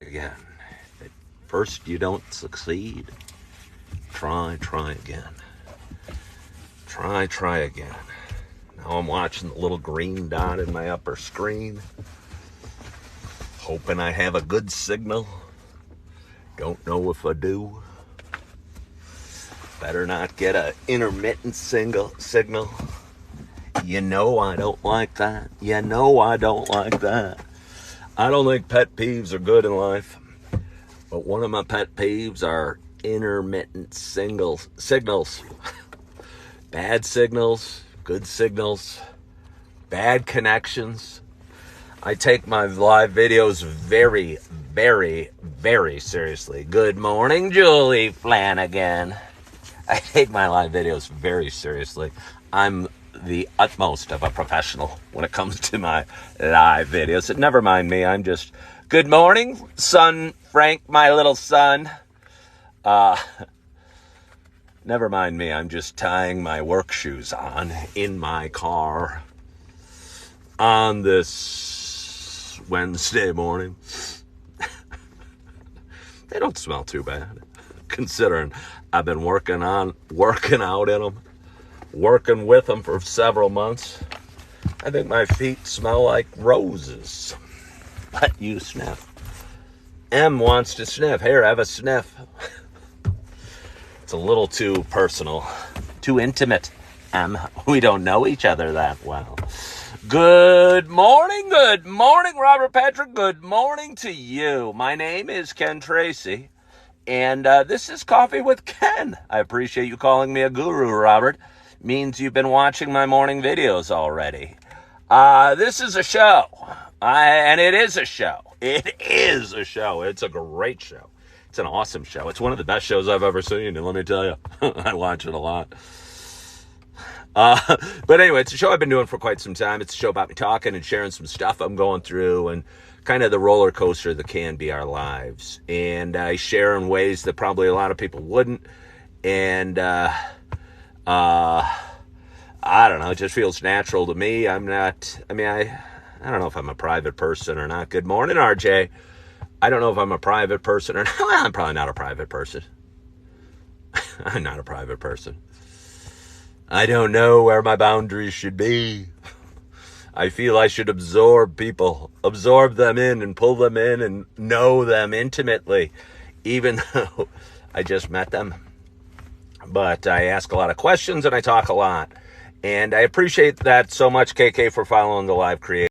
again. At first you don't succeed. Try again. Try again. Now I'm watching the little green dot in my upper screen, hoping I have a good signal. Don't know if I do. Better not get a intermittent signal. You know I don't like that. You know I don't like that. I don't think pet peeves are good in life, but one of my pet peeves are intermittent signals. Bad signals, good signals, bad connections. I take my live videos very seriously. Good morning, Julie Flanagan. I take my live videos very seriously. I'm the utmost of a professional when it comes to my live videos. Never mind me. I'm just, good morning, son Frank, my little son. Never mind me. I'm just tying my work shoes on in my car on this Wednesday morning. They don't smell too bad, considering I've been working out in them, working with them for several months. I think my feet smell like roses. Let you sniff. M wants to sniff. Here, have a sniff. It's a little too personal, too intimate. M, we don't know each other that well. Good morning, Robert Patrick. Good morning to you. My name is Ken Tracy, and this is Coffee with Ken. I appreciate you calling me a guru, Robert. Means you've been watching my morning videos already. This is a show, and it is a show. It is a show. It's a great show. It's an awesome show. It's one of the best shows I've ever seen, and let me tell you, I watch it a lot. But anyway, it's a show I've been doing for quite some time. It's a show about me talking and sharing some stuff I'm going through and kind of the roller coaster that can be our lives. And I share in ways that probably a lot of people wouldn't. And I don't know, it just feels natural to me. I don't know if I'm a private person or not. Good morning, RJ. I don't know if I'm a private person or not. Well, I'm probably not a private person. I'm not a private person. I don't know where my boundaries should be. I feel I should absorb people, absorb them in and pull them in and know them intimately, even though I just met them. But I ask a lot of questions and I talk a lot. And I appreciate that so much, KK, for following the live creation.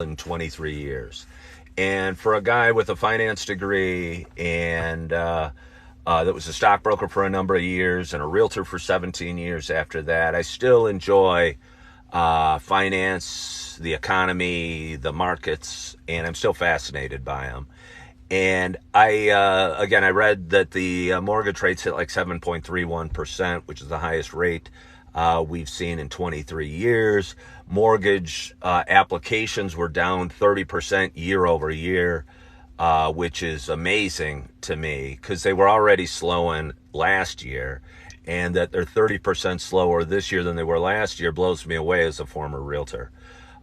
in 23 years. And for a guy with a finance degree and that was a stockbroker for a number of years and a realtor for 17 years after that, I still enjoy finance, the economy, the markets, and I'm still fascinated by them. And I read that the mortgage rates hit like 7.31%, which is the highest rate we've seen in 23 years. Mortgage applications were down 30% year over year, which is amazing to me because they were already slowing last year. And that they're 30% slower this year than they were last year blows me away as a former realtor.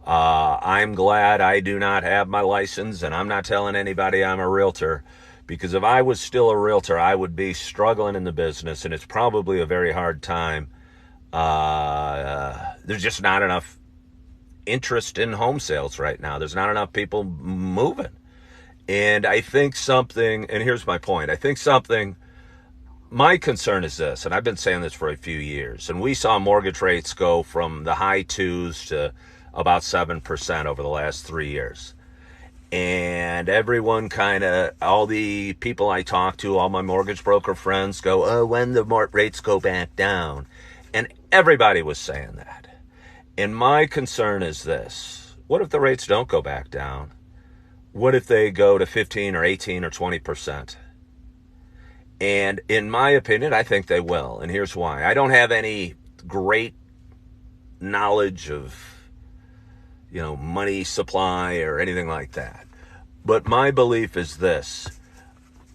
I'm glad I do not have my license, and I'm not telling anybody I'm a realtor, because if I was still a realtor, I would be struggling in the business, and it's probably a very hard time. There's just not enough interest in home sales right now. There's not enough people moving. And I think something, and here's my point, my concern is this, and I've been saying this for a few years, and we saw mortgage rates go from the high 2s to about 7% over the last 3 years. And everyone all the people I talk to, all my mortgage broker friends go, oh, when the rates go back down. And everybody was saying that. And my concern is this: what if the rates don't go back down? What if they go to 15 or 18 or 20%? And in my opinion, I think they will. And here's why. I don't have any great knowledge of, money supply or anything like that. But my belief is this: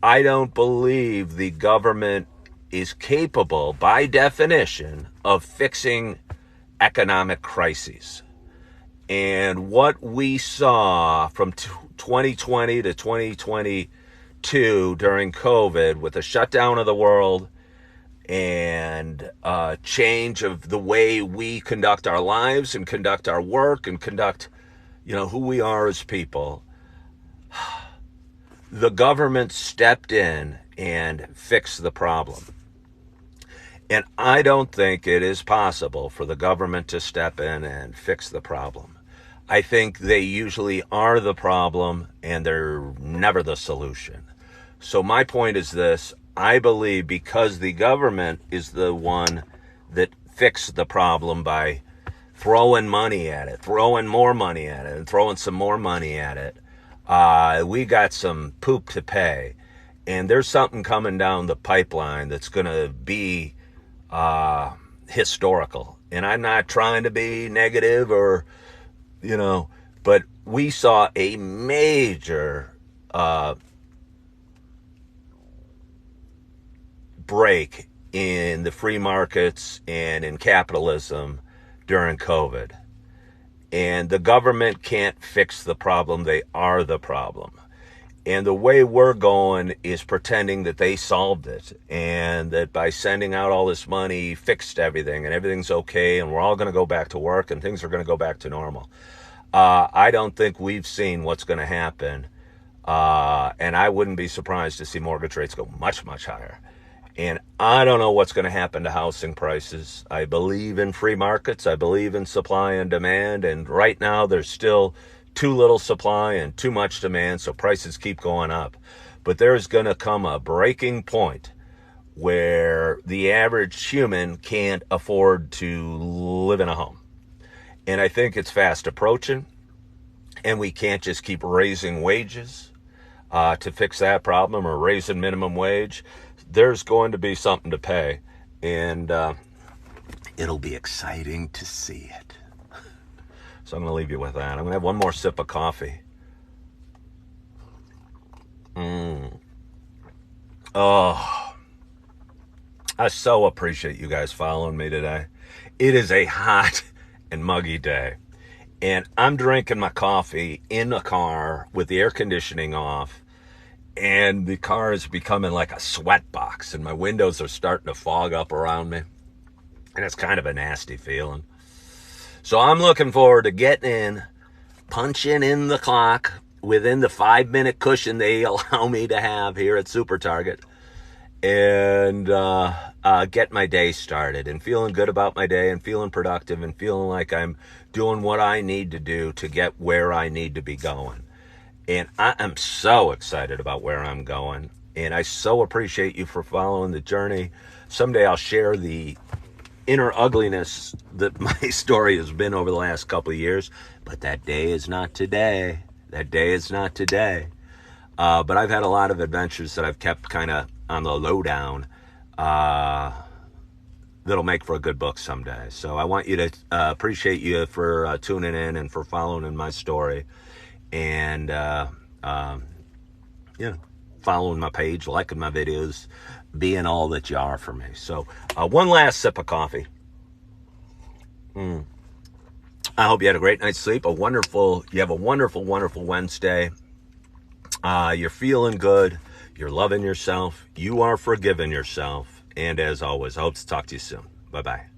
I don't believe the government is capable, by definition, of fixing economic crises. And what we saw from 2020 to 2022 during COVID, with the shutdown of the world and change of the way we conduct our lives and conduct our work and conduct, who we are as people, the government stepped in and fixed the problem. And I don't think it is possible for the government to step in and fix the problem. I think they usually are the problem and they're never the solution. So my point is this: I believe because the government is the one that fixed the problem by throwing money at it, throwing more money at it, and throwing some more money at it, we got some poop to pay. And there's something coming down the pipeline that's going to be historical. And I'm not trying to be negative or, but we saw a major break in the free markets and in capitalism during COVID. And the government can't fix the problem. They are the problem. And the way we're going is pretending that they solved it and that by sending out all this money fixed everything and everything's okay and we're all going to go back to work and things are going to go back to normal. I don't think we've seen what's going to happen. And I wouldn't be surprised to see mortgage rates go much, much higher. And I don't know what's going to happen to housing prices. I believe in free markets. I believe in supply and demand. And right now there's still too little supply and too much demand, so prices keep going up. But there's going to come a breaking point where the average human can't afford to live in a home. And I think it's fast approaching. And we can't just keep raising wages to fix that problem or raising minimum wage. There's going to be something to pay. And it'll be exciting to see it. So I'm going to leave you with that. I'm going to have one more sip of coffee. Oh, I so appreciate you guys following me today. It is a hot and muggy day. And I'm drinking my coffee in a car with the air conditioning off. And the car is becoming like a sweat box. And my windows are starting to fog up around me. And it's kind of a nasty feeling. So I'm looking forward to getting in, punching in the clock within the 5-minute cushion they allow me to have here at Super Target, and get my day started and feeling good about my day and feeling productive and feeling like I'm doing what I need to do to get where I need to be going. And I am so excited about where I'm going. And I so appreciate you for following the journey. Someday I'll share the inner ugliness that my story has been over the last couple of years. But that day is not today. That day is not today. But I've had a lot of adventures that I've kept kind of on the lowdown that'll make for a good book someday. So I want you to appreciate you for tuning in and for following in my story. And, following my page, liking my videos, being all that you are for me. So one last sip of coffee. I hope you had a great night's sleep. You have a wonderful, wonderful Wednesday. You're feeling good. You're loving yourself. You are forgiving yourself. And as always, I hope to talk to you soon. Bye-bye.